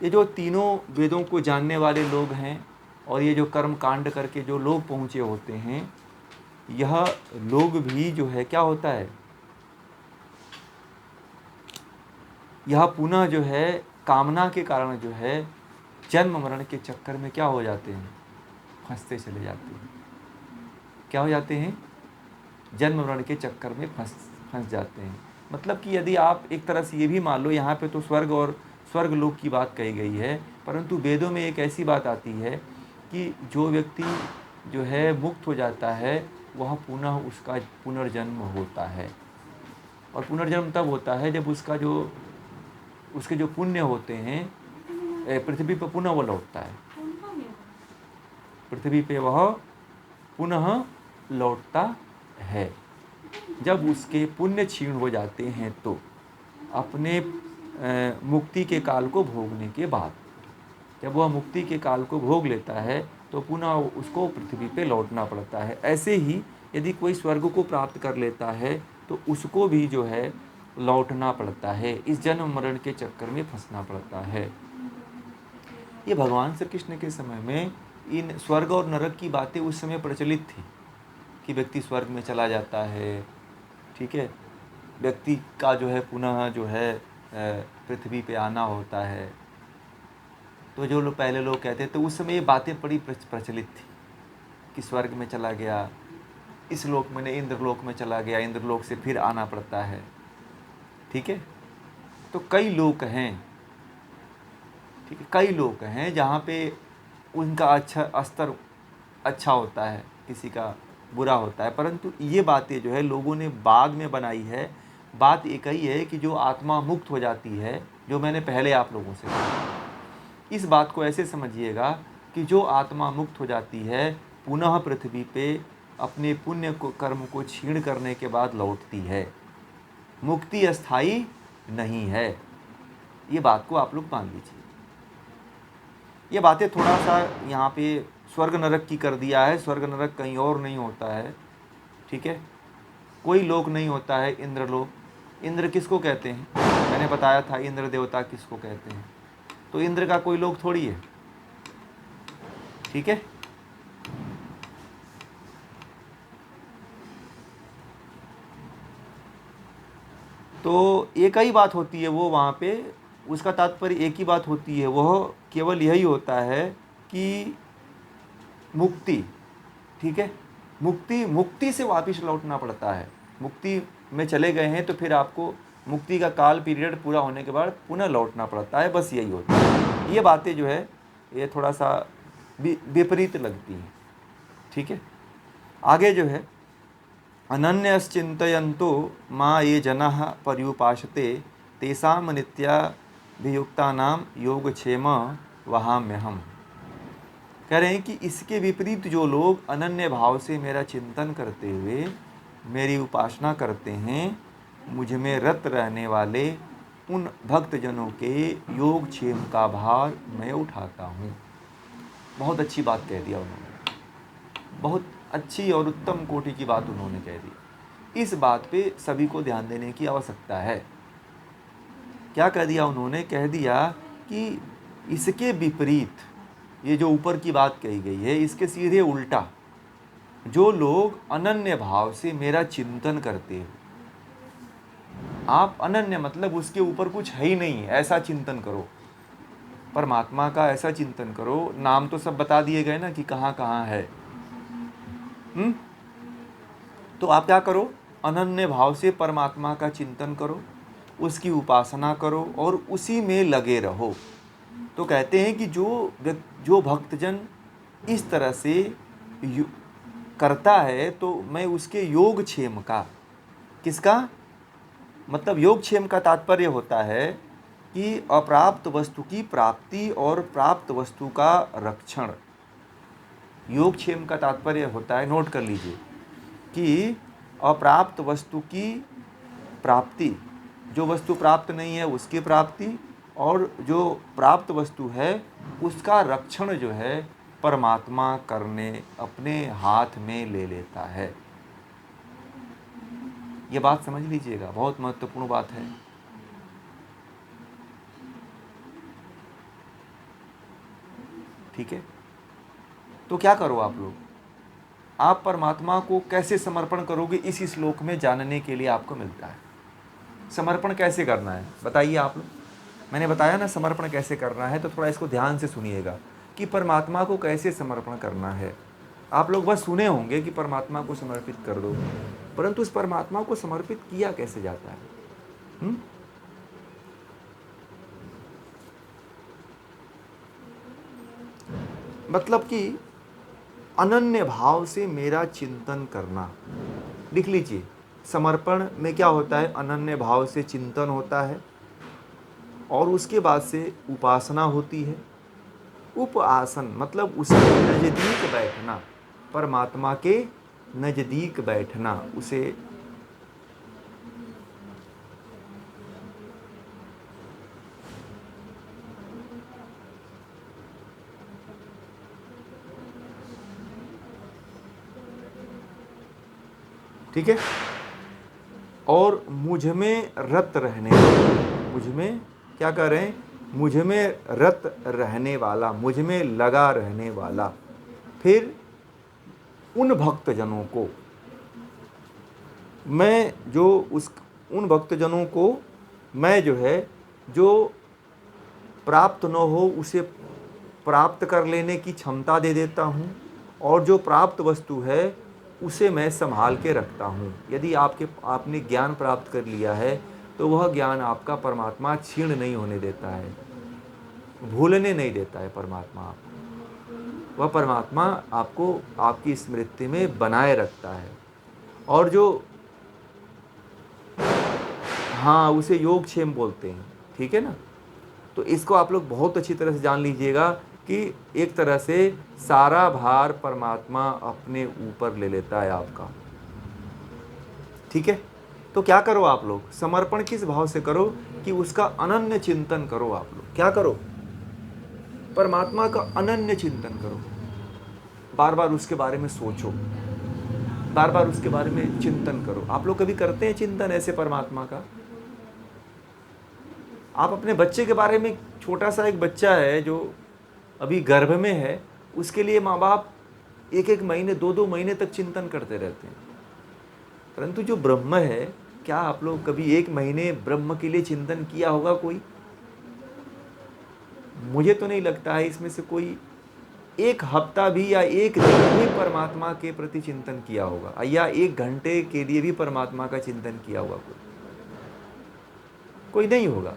ये जो तीनों वेदों को जानने वाले लोग हैं और ये जो कर्म कांड करके जो लोग पहुँचे होते हैं, यह लोग भी जो है क्या होता है, यह पुनः जो है कामना के कारण जो है जन्म मरण के चक्कर में क्या हो जाते हैं, फंसते चले जाते हैं। क्या हो जाते हैं, जन्म मरण के चक्कर में फंस जाते हैं। मतलब कि यदि आप एक तरह से ये भी मान लो, यहाँ पे तो स्वर्ग और स्वर्ग लोक की बात कही गई है, परंतु वेदों में एक ऐसी बात आती है कि जो व्यक्ति जो है मुक्त हो जाता है वह पुनः उसका पुनर्जन्म होता है। और पुनर्जन्म तब होता है जब उसके जो पुण्य होते हैं पृथ्वी पर पुनः वो लौटता है, पृथ्वी पे वह पुनः लौटता है। जब उसके पुण्य क्षीण हो जाते हैं तो अपने मुक्ति के काल को भोगने के बाद, जब वह मुक्ति के काल को भोग लेता है तो पुनः उसको पृथ्वी पे लौटना पड़ता है। ऐसे ही यदि कोई स्वर्ग को प्राप्त कर लेता है तो उसको भी जो है लौटना पड़ता है, इस जन्म मरण के चक्कर में फंसना पड़ता है। ये भगवान श्री कृष्ण के समय में इन स्वर्ग और नरक की बातें उस समय प्रचलित थी कि व्यक्ति स्वर्ग में चला जाता है, ठीक है, व्यक्ति का जो है पुनः जो है पृथ्वी पे आना होता है। तो जो लोग पहले लोग कहते थे उस समय ये बातें बड़ी प्रचलित थी कि स्वर्ग में चला गया, इस लोक में नहीं इंद्रलोक में चला गया, इंद्रलोक से फिर आना पड़ता है। ठीक है, तो कई लोग हैं, ठीक है, कई लोग हैं जहाँ पे उनका अच्छा स्तर अच्छा होता है, किसी का बुरा होता है, परंतु ये बातें जो है लोगों ने बाद में बनाई है। बात एक ही है कि जो आत्मा मुक्त हो जाती है, जो मैंने पहले आप लोगों से कहा, इस बात को ऐसे समझिएगा कि जो आत्मा मुक्त हो जाती है पुनः पृथ्वी पे अपने पुण्य को कर्म को क्षीण करने के बाद लौटती है, मुक्ति अस्थाई नहीं है। ये बात को आप लोग मान लीजिए। ये बातें थोड़ा सा यहाँ पे स्वर्ग नरक की कर दिया है, स्वर्ग नरक कहीं और नहीं होता है, ठीक है, कोई लोक नहीं होता है इंद्रलोक। इंद्र किसको कहते हैं, मैंने बताया था इंद्र देवता किसको कहते हैं, तो इंद्र का कोई लोक थोड़ी है, ठीक है। तो एक ही बात होती है वो वहाँ पे, उसका तात्पर्य एक ही बात होती है, वह केवल यही होता है कि मुक्ति, ठीक है, मुक्ति से वापस लौटना पड़ता है। मुक्ति में चले गए हैं तो फिर आपको मुक्ति का काल पीरियड पूरा होने के बाद पुनः लौटना पड़ता है, बस यही होता है। ये बातें जो है ये थोड़ा सा विपरीत लगती हैं, ठीक है। आगे जो है, अनन्यश्चिन्तयन्तो मां ये जनाः पर्युपासते तेषां नित्याभियुक्तानां योगक्षेम वहाम्यहम्। कह रहे हैं कि इसके विपरीत जो लोग अनन्य भाव से मेरा चिंतन करते हुए मेरी उपासना करते हैं, मुझ में रत रहने वाले उन भक्तजनों के योगक्षेम का भार मैं उठाता हूँ। बहुत अच्छी बात कह दिया उन्होंने, बहुत अच्छी और उत्तम कोटि की बात उन्होंने कह दी। इस बात पे सभी को ध्यान देने की आवश्यकता है। क्या कह दिया उन्होंने? कह दिया कि इसके विपरीत, ये जो ऊपर की बात कही गई है इसके सीधे उल्टा, जो लोग अनन्य भाव से मेरा चिंतन करते हैं, आप अनन्य मतलब उसके ऊपर कुछ है ही नहीं, ऐसा चिंतन करो, परमात्मा का ऐसा चिंतन करो। नाम तो सब बता दिए गए ना कि कहाँ कहाँ है। तो आप क्या करो? अनन्य भाव से परमात्मा का चिंतन करो, उसकी उपासना करो और उसी में लगे रहो। तो कहते हैं कि जो भक्तजन इस तरह से करता है तो मैं उसके योगक्षेम का, किसका मतलब योगक्षेम का तात्पर्य होता है कि अप्राप्त वस्तु की प्राप्ति और प्राप्त वस्तु का रक्षण। योगक्षेम का तात्पर्य होता है, नोट कर लीजिए, कि अप्राप्त वस्तु की प्राप्ति, जो वस्तु प्राप्त नहीं है उसकी प्राप्ति, और जो प्राप्त वस्तु है उसका रक्षण जो है परमात्मा करने अपने हाथ में ले लेता है। ये बात समझ लीजिएगा, बहुत महत्वपूर्ण बात है। ठीक है, तो क्या करो आप लोग? आप परमात्मा को कैसे समर्पण करोगे, इसी श्लोक में जानने के लिए आपको मिलता है। समर्पण कैसे करना है बताइए आप लोग। मैंने बताया ना समर्पण कैसे करना है, तो थोड़ा इसको ध्यान से सुनिएगा कि परमात्मा को कैसे समर्पण करना है। आप लोग बस सुने होंगे कि परमात्मा को समर्पित कर दो, परंतु उस परमात्मा को समर्पित किया कैसे जाता है? मतलब कि अनन्य भाव से मेरा चिंतन करना। लिख लीजिए, समर्पण में क्या होता है? अनन्य भाव से चिंतन होता है और उसके बाद से उपासना होती है। उपासन मतलब उसके नज़दीक बैठना, परमात्मा के नज़दीक बैठना, उसे ठीक है। और मुझ में रत रहने, मुझ में क्या कर रहे हैं? मुझ में रत रहने वाला, मुझ में लगा रहने वाला। फिर उन भक्तजनों को मैं उन भक्तजनों को मैं जो है, जो प्राप्त न हो उसे प्राप्त कर लेने की क्षमता दे देता हूँ, और जो प्राप्त वस्तु है उसे मैं संभाल के रखता हूँ। यदि आपने ज्ञान प्राप्त कर लिया है तो वह ज्ञान आपका परमात्मा छीण नहीं होने देता है, भूलने नहीं देता है परमात्मा आपको। वह परमात्मा आपको आपकी स्मृति में बनाए रखता है। और जो उसे योगक्षेम बोलते हैं, ठीक है ना। तो इसको आप लोग बहुत अच्छी तरह से जान लीजिएगा कि एक तरह से सारा भार परमात्मा अपने ऊपर ले लेता है आपका। ठीक है, तो क्या करो आप लोग? समर्पण किस भाव से करो कि उसका अनन्य चिंतन करो। आप लोग क्या करो? परमात्मा का अनन्य चिंतन करो, बार बार उसके बारे में सोचो, बार बार उसके बारे में चिंतन करो। आप लोग कभी करते हैं चिंतन ऐसे परमात्मा का? आप अपने बच्चे के बारे में, छोटा सा एक बच्चा है जो अभी गर्भ में है, उसके लिए माँ बाप एक एक महीने, दो दो महीने तक चिंतन करते रहते हैं। परंतु जो ब्रह्म है, क्या आप लोग कभी एक महीने ब्रह्म के लिए चिंतन किया होगा कोई? मुझे तो नहीं लगता है इसमें से कोई एक हफ्ता भी या एक दिन भी परमात्मा के प्रति चिंतन किया होगा, या एक घंटे के लिए भी परमात्मा का चिंतन किया होगा? कोई नहीं होगा।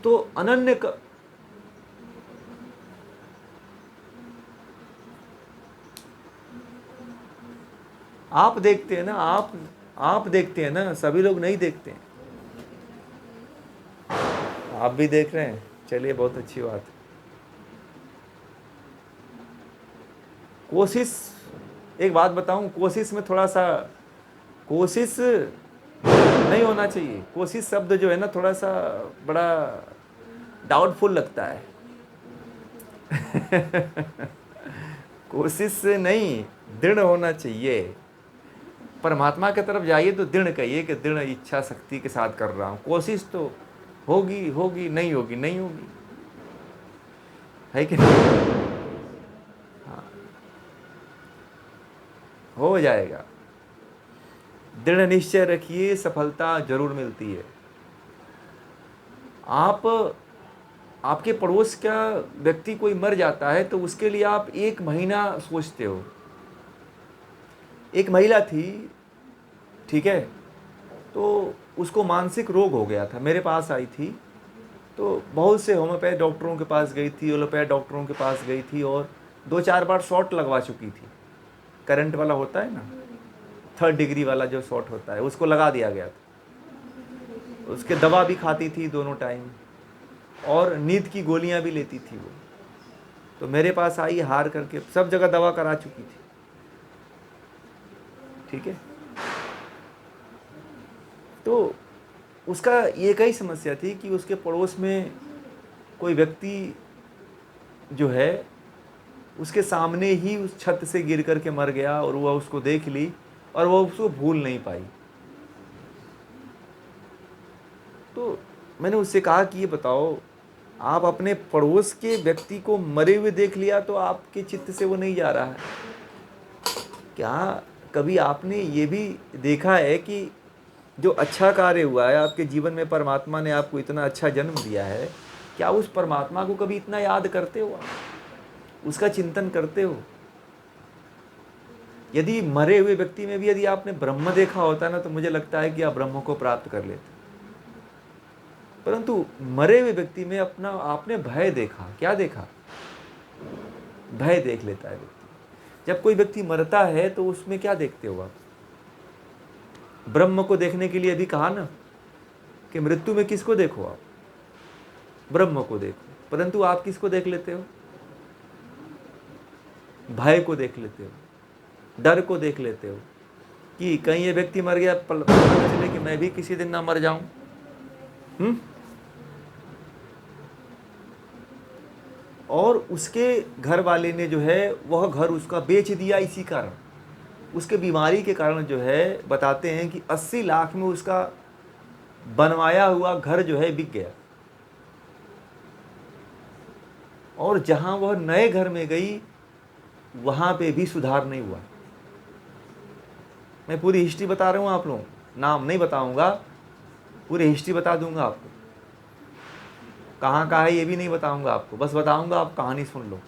तो अनन्य आप देखते हैं ना, आप देखते हैं ना, सभी लोग नहीं देखते हैं। आप भी देख रहे हैं, चलिए बहुत अच्छी बात है। कोशिश, एक बात बताऊं, कोशिश में थोड़ा सा कोशिश नहीं होना चाहिए। कोशिश शब्द जो है ना, थोड़ा सा बड़ा डाउटफुल लगता है। कोशिश से नहीं, दृढ़ होना चाहिए। परमात्मा की तरफ जाइए तो दृढ़ कहिए कि दृढ़ इच्छा शक्ति के साथ कर रहा हूँ। कोशिश तो होगी होगी, नहीं होगी नहीं होगी, है कि नहीं? हाँ, हो जाएगा। दृढ़ निश्चय रखिए, सफलता जरूर मिलती है। आपके पड़ोस का व्यक्ति कोई मर जाता है तो उसके लिए आप 1 महीना सोचते हो। एक महिला थी, ठीक है, तो उसको मानसिक रोग हो गया था, मेरे पास आई थी। तो बहुत से होम्योपैथ डॉक्टरों के पास गई थी, एलोपैथ डॉक्टरों के पास गई थी, और 2-4 बार शॉट लगवा चुकी थी। करंट वाला होता है ना, 3rd डिग्री वाला जो शॉट होता है, उसको लगा दिया गया था। उसके दवा भी खाती थी दोनों टाइम, और नींद की गोलियां भी लेती थी वो। तो मेरे पास आई हार करके, सब जगह दवा करा चुकी थी, ठीक है। तो उसका ये कई समस्या थी कि उसके पड़ोस में कोई व्यक्ति जो है, उसके सामने ही उस छत से गिर करके मर गया, और वह उसको देख ली और वह उसको भूल नहीं पाई। तो मैंने उससे कहा कि ये बताओ, आप अपने पड़ोस के व्यक्ति को मरे हुए देख लिया तो आपके चित्त से वो नहीं जा रहा है क्या? कभी आपने ये भी देखा है कि जो अच्छा कार्य हुआ है आपके जीवन में, परमात्मा ने आपको इतना अच्छा जन्म दिया है, क्या उस परमात्मा को कभी इतना याद करते हो? उसका चिंतन करते हो? यदि मरे हुए व्यक्ति में भी यदि आपने ब्रह्म देखा होता ना, तो मुझे लगता है कि आप ब्रह्म को प्राप्त कर लेते। परंतु मरे हुए व्यक्ति में अपना आपने भय देखा। क्या देखा? भय देख लेता है व्यक्ति। जब कोई व्यक्ति मरता है तो उसमें क्या देखते हो आप? ब्रह्म को देखने के लिए अभी कहा ना कि मृत्यु में किसको देखो आप? ब्रह्म को देखो। परंतु आप किसको देख लेते हो? भय को देख लेते हो, डर को देख लेते हो कि कहीं ये व्यक्ति मर गया, पता चले कि मैं भी किसी दिन ना मर जाऊं। और उसके घर वाले ने जो है वह घर उसका बेच दिया इसी कारण, उसके बीमारी के कारण जो है। बताते हैं कि 80 लाख में उसका बनवाया हुआ घर जो है बिक गया, और जहां वह नए घर में गई वहां पे भी सुधार नहीं हुआ। मैं पूरी हिस्ट्री बता रहा हूं आप लोगों, नाम नहीं बताऊंगा, पूरी हिस्ट्री बता दूंगा आपको। कहाँ का है ये भी नहीं बताऊंगा आपको, बस बताऊंगा आप कहानी सुन लो।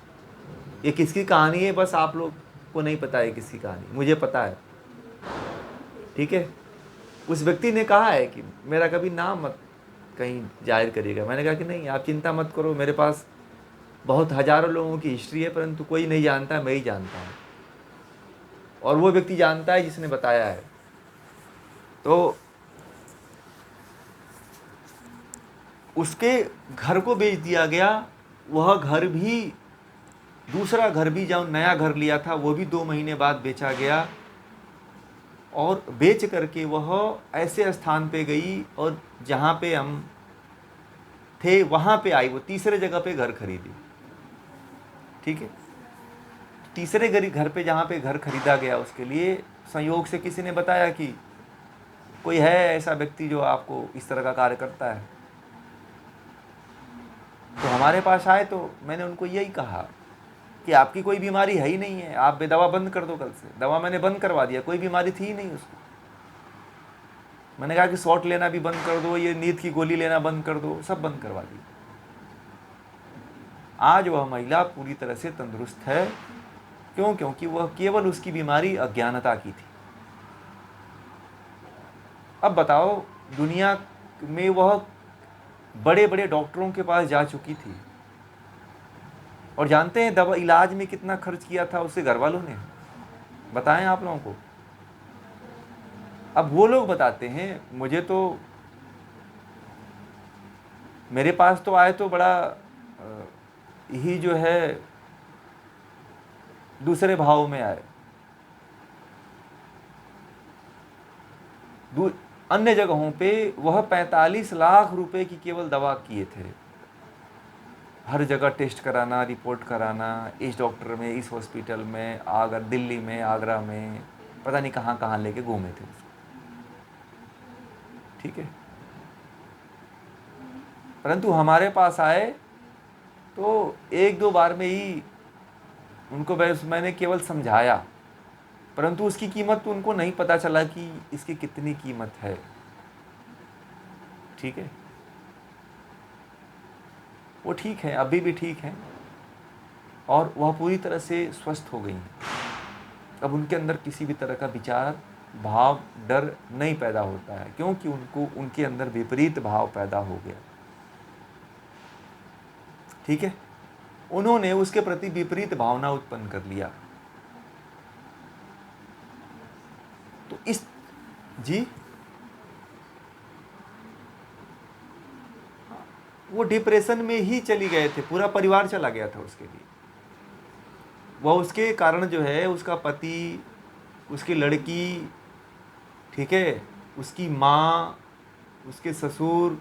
ये किसकी कहानी है बस आप लोग को नहीं पता है किसकी कहानी, मुझे पता है, ठीक है। उस व्यक्ति ने कहा है कि मेरा कभी नाम मत कहीं जाहिर करिएगा। मैंने कहा कि नहीं, आप चिंता मत करो, मेरे पास बहुत हजारों लोगों की हिस्ट्री है, परंतु कोई नहीं जानता, मैं ही जानता हूँ, और वो व्यक्ति जानता है जिसने बताया है। तो उसके घर को बेच दिया गया। वह घर भी, दूसरा घर भी जो नया घर लिया था वो भी 2 महीने बाद बेचा गया, और बेच करके वह ऐसे स्थान पे गई, और जहाँ पे हम थे वहाँ पे आई, वो तीसरे जगह पे घर खरीदी, ठीक है। तीसरे घर पे जहाँ पे घर खरीदा गया, उसके लिए संयोग से किसी ने बताया कि कोई है ऐसा व्यक्ति जो आपको इस तरह का कार्य करता है। तो हमारे पास आए तो मैंने उनको यही कहा कि आपकी कोई बीमारी है ही नहीं है, आप बेदवा बंद कर दो। कल से दवा मैंने बंद करवा दिया, कोई बीमारी थी ही नहीं उसको। मैंने कहा कि शॉट लेना भी बंद कर दो, ये नींद की गोली लेना बंद कर दो, सब बंद करवा दिया। आज वह महिला पूरी तरह से तंदुरुस्त है। क्यों? क्योंकि वह केवल उसकी बीमारी अज्ञानता की थी। अब बताओ, दुनिया में वह बड़े बड़े डॉक्टरों के पास जा चुकी थी, और जानते हैं दवा इलाज में कितना खर्च किया था उसके घर वालों ने? बताएं आप लोगों को। अब वो लोग बताते हैं, मुझे तो, मेरे पास तो आए तो बड़ा ही जो है दूसरे भाव में आए। अन्य जगहों पे वह 45 लाख रुपए की केवल दवा किए थे। हर जगह टेस्ट कराना, रिपोर्ट कराना, इस डॉक्टर में, इस हॉस्पिटल में, आगरा, दिल्ली में, आगरा में, पता नहीं कहाँ कहाँ लेके घूमे थे उसको। ठीक है, परंतु हमारे पास आए तो एक दो बार में ही उनको मैंने केवल समझाया, परंतु उसकी कीमत तो उनको नहीं पता चला कि इसकी कितनी कीमत है। ठीक है, वो ठीक है, अभी भी ठीक है, और वह पूरी तरह से स्वस्थ हो गई हैं। अब उनके अंदर किसी भी तरह का विचार, भाव, डर नहीं पैदा होता है, क्योंकि उनको उनके अंदर विपरीत भाव पैदा हो गया। ठीक है, उन्होंने उसके प्रति विपरीत भावना उत्पन्न कर लिया। तो इस जी वो डिप्रेशन में ही चली गए थे, पूरा परिवार चला गया था उसके लिए। वह उसके कारण जो है, उसका पति, उसकी लड़की, ठीक है, उसकी माँ, उसके ससुर,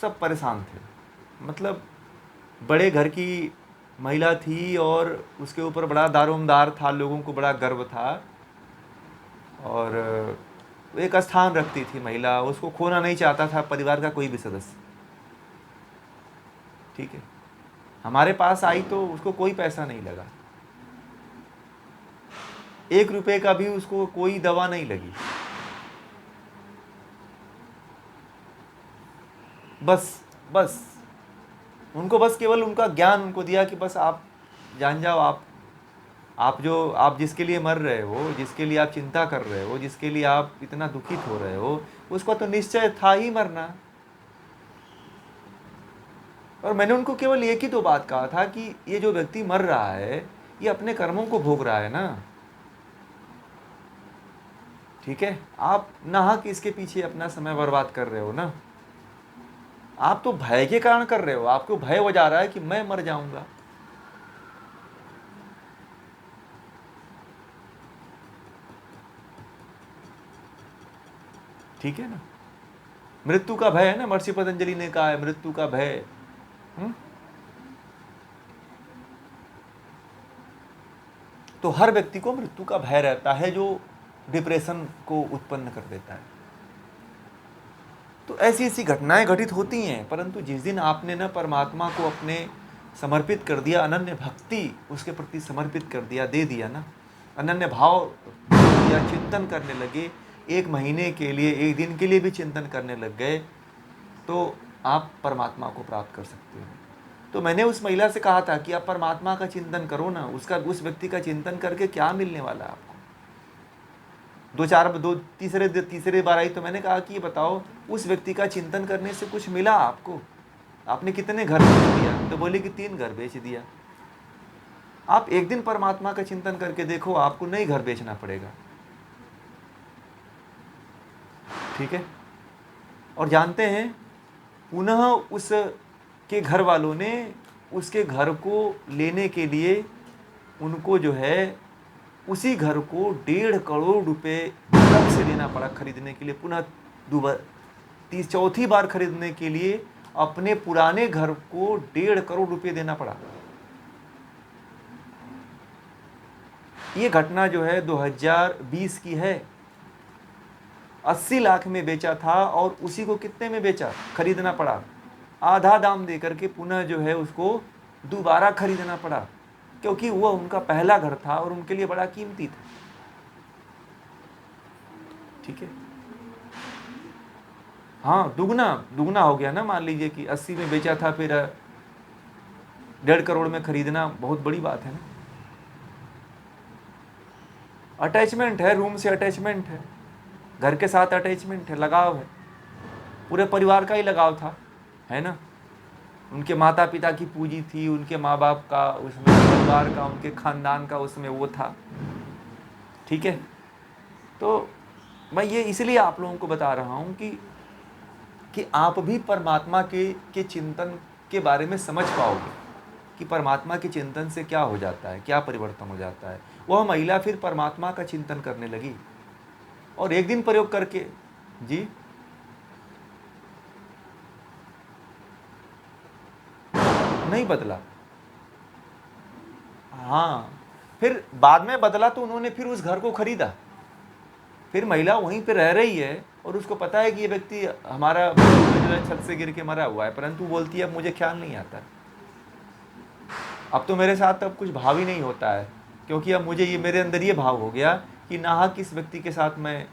सब परेशान थे। मतलब बड़े घर की महिला थी और उसके ऊपर बड़ा दारोमदार था, लोगों को बड़ा गर्व था, और एक स्थान रखती थी महिला, उसको खोना नहीं चाहता था परिवार का कोई भी सदस्य। ठीक है, हमारे पास आई तो उसको कोई पैसा नहीं लगा, 1 रुपए का भी उसको कोई दवा नहीं लगी। बस उनको बस केवल उनका ज्ञान उनको दिया कि बस आप जान जाओ, आप जिसके लिए मर रहे हो, जिसके लिए आप चिंता कर रहे हो, जिसके लिए आप इतना दुखित हो रहे हो, उसका तो निश्चय था ही मरना। और मैंने उनको केवल एक ही तो बात कहा था कि ये जो व्यक्ति मर रहा है, ये अपने कर्मों को भोग रहा है ना। ठीक है, आप नाहक इसके पीछे अपना समय बर्बाद कर रहे हो ना। आप तो भय के कारण कर रहे हो, आपको भय हो जा रहा है कि मैं मर जाऊंगा। ठीक है ना, मृत्यु का भय है ना, महर्षि पतंजलि ने कहा है, मृत्यु का भय। तो हर व्यक्ति को मृत्यु का भय रहता है, जो डिप्रेशन को उत्पन्न कर देता है। तो ऐसी ऐसी घटनाएं घटित होती हैं, परंतु जिस दिन आपने न परमात्मा को अपने समर्पित कर दिया, अनन्य भक्ति उसके प्रति समर्पित कर दिया, दे दिया ना, अनन्य भाव दिया, चिंतन करने लगे, 1 महीने के लिए, 1 दिन के लिए भी चिंतन करने लग गए, तो आप परमात्मा को प्राप्त कर सकते हो। तो मैंने उस महिला से कहा था कि आप परमात्मा का चिंतन करो ना, उस व्यक्ति का चिंतन करके क्या मिलने वाला है आपको। तीसरे बार आई तो मैंने कहा कि ये बताओ, उस व्यक्ति का चिंतन करने से कुछ मिला आपको? आपने कितने घर बेच दिया? तो बोले कि 3 घर बेच दिया। आप एक दिन परमात्मा का चिंतन करके देखो, आपको नई घर बेचना पड़ेगा। ठीक है, और जानते हैं, पुनः उस के घर वालों ने उसके घर को लेने के लिए उनको जो है उसी घर को 1.5 करोड़ रुपए अलग से देना पड़ा खरीदने के लिए। पुनः चौथी बार खरीदने के लिए अपने पुराने घर को 1.5 करोड़ रुपए देना पड़ा। ये घटना जो है 2020 की है। 80 लाख में बेचा था, और उसी को कितने में बेचा, खरीदना पड़ा, आधा दाम देकर के पुनः जो है उसको दोबारा खरीदना पड़ा, क्योंकि वो उनका पहला घर था और उनके लिए बड़ा कीमती था। ठीक है, हाँ, दुगना हो गया ना। मान लीजिए कि 80 में बेचा था, फिर 1.5 करोड़ में खरीदना बहुत बड़ी बात है ना। अटैचमेंट है, रूम से अटैचमेंट है, घर के साथ अटैचमेंट है, लगाव है, पूरे परिवार का ही लगाव था, है ना। उनके माता पिता की पूंजी थी, उनके माँ बाप का उसमें, परिवार का, उनके खानदान का उसमें वो था, ठीक है। तो मैं ये इसलिए आप लोगों को बता रहा हूँ कि आप भी परमात्मा के चिंतन के बारे में समझ पाओगे कि परमात्मा के चिंतन से क्या हो जाता है, क्या परिवर्तन हो जाता है। वह महिला फिर परमात्मा का चिंतन करने लगी और एक दिन प्रयोग करके, जी नहीं बदला, हाँ, फिर बाद में बदला तो उन्होंने फिर उस घर को खरीदा। फिर महिला वहीं पे रह रही है और उसको पता है कि ये व्यक्ति हमारा छत से गिर के मरा हुआ है, परंतु बोलती है अब मुझे ख्याल नहीं आता, अब तो मेरे साथ अब कुछ भाव ही नहीं होता है, क्योंकि अब मुझे ये मेरे अंदर ये भाव हो गया कि नाहक इस व्यक्ति के साथ मैं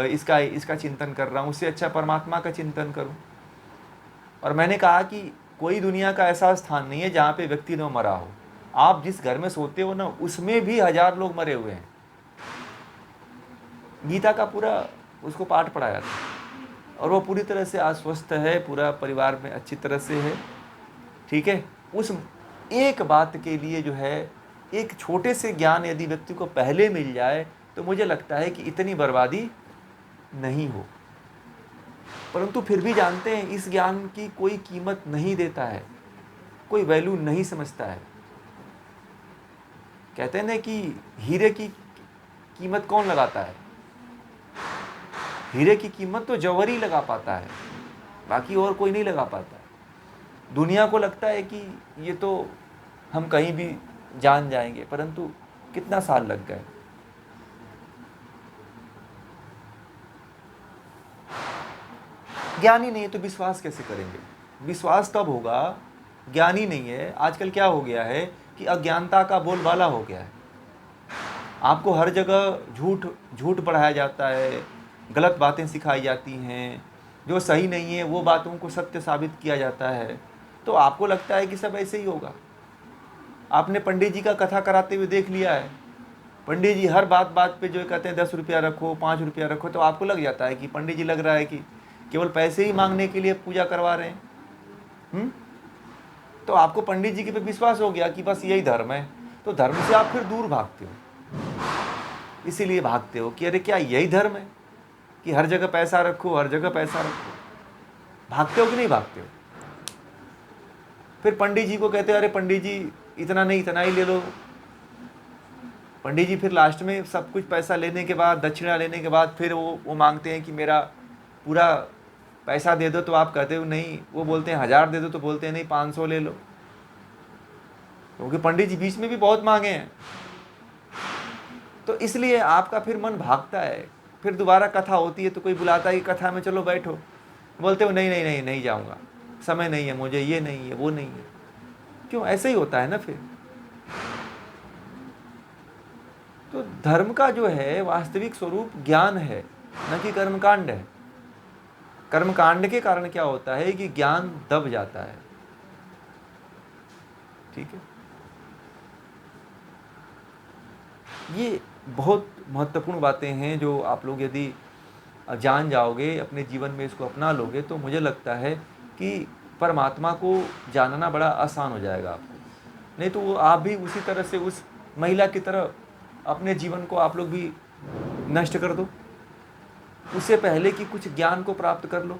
इसका चिंतन कर रहा हूँ, उससे अच्छा परमात्मा का चिंतन करूँ। और मैंने कहा कि कोई दुनिया का ऐसा स्थान नहीं है जहाँ पे व्यक्ति न मरा हो। आप जिस घर में सोते हो ना, उसमें भी 1000 लोग मरे हुए हैं। गीता का पूरा उसको पाठ पढ़ाया था और वो पूरी तरह से आश्वस्त है, पूरा परिवार में अच्छी तरह से है, ठीक है। उस एक बात के लिए जो है, एक छोटे से ज्ञान यदि व्यक्ति को पहले मिल जाए तो मुझे लगता है कि इतनी बर्बादी नहीं हो। परंतु फिर भी जानते हैं इस ज्ञान की कोई कीमत नहीं देता है, कोई वैल्यू नहीं समझता है। कहते हैं ना कि हीरे की कीमत कौन लगाता है? हीरे की कीमत तो जौहर ही लगा पाता है, बाकी और कोई नहीं लगा पाता। दुनिया को लगता है कि ये तो हम कहीं भी जान जाएंगे, परंतु कितना साल लग गए। ज्ञानी नहीं है तो विश्वास कैसे करेंगे? विश्वास तब होगा, ज्ञानी नहीं है। आजकल क्या हो गया है कि अज्ञानता का बोलबाला हो गया है। आपको हर जगह झूठ पढ़ाया जाता है, गलत बातें सिखाई जाती हैं, जो सही नहीं है वो बातों को सत्य साबित किया जाता है। तो आपको लगता है कि सब ऐसे ही होगा। आपने पंडित जी का कथा कराते हुए देख लिया है, पंडित जी हर बात पे जो कहते हैं 10 रुपया रखो, 5 रुपया रखो, तो आपको लग जाता है कि पंडित जी लग रहा है कि केवल पैसे ही मांगने के लिए पूजा करवा रहे हैं। तो आपको पंडित जी के पे विश्वास हो गया कि बस यही धर्म है, तो धर्म से आप फिर दूर भागते हो। इसीलिए भागते हो कि अरे क्या यही धर्म है कि हर जगह पैसा रखो, हर जगह पैसा रखो? भागते हो कि नहीं भागते हो? फिर पंडित जी को कहते हो अरे पंडित जी इतना नहीं, इतना ही ले लो। पंडित जी फिर लास्ट में सब कुछ पैसा लेने के बाद, दक्षिणा लेने के बाद फिर वो मांगते हैं कि मेरा पूरा पैसा दे दो, तो आप कहते हो नहीं। वो बोलते हैं 1000 दे दो, तो बोलते हैं नहीं 500 ले लो, क्योंकि पंडित जी बीच में भी बहुत मांगे हैं। तो इसलिए आपका फिर मन भागता है। फिर दोबारा कथा होती है तो कोई बुलाता है कि कथा में चलो बैठो, बोलते हो नहीं नहीं नहीं नहीं जाऊंगा, समय नहीं है मुझे, ये नहीं है, वो नहीं है। क्यों? ऐसे ही होता है ना फिर। तो धर्म का जो है वास्तविक स्वरूप ज्ञान है, न कि कर्मकांड है। कर्मकांड के कारण क्या होता है कि ज्ञान दब जाता है, ठीक है। ये बहुत महत्वपूर्ण बातें हैं जो आप लोग यदि जान जाओगे, अपने जीवन में इसको अपना लोगे, तो मुझे लगता है कि परमात्मा को जानना बड़ा आसान हो जाएगा आपको। नहीं तो वो आप भी उसी तरह से उस महिला की तरह अपने जीवन को आप लोग भी नष्ट कर दो। उससे पहले कि कुछ ज्ञान को प्राप्त कर लो।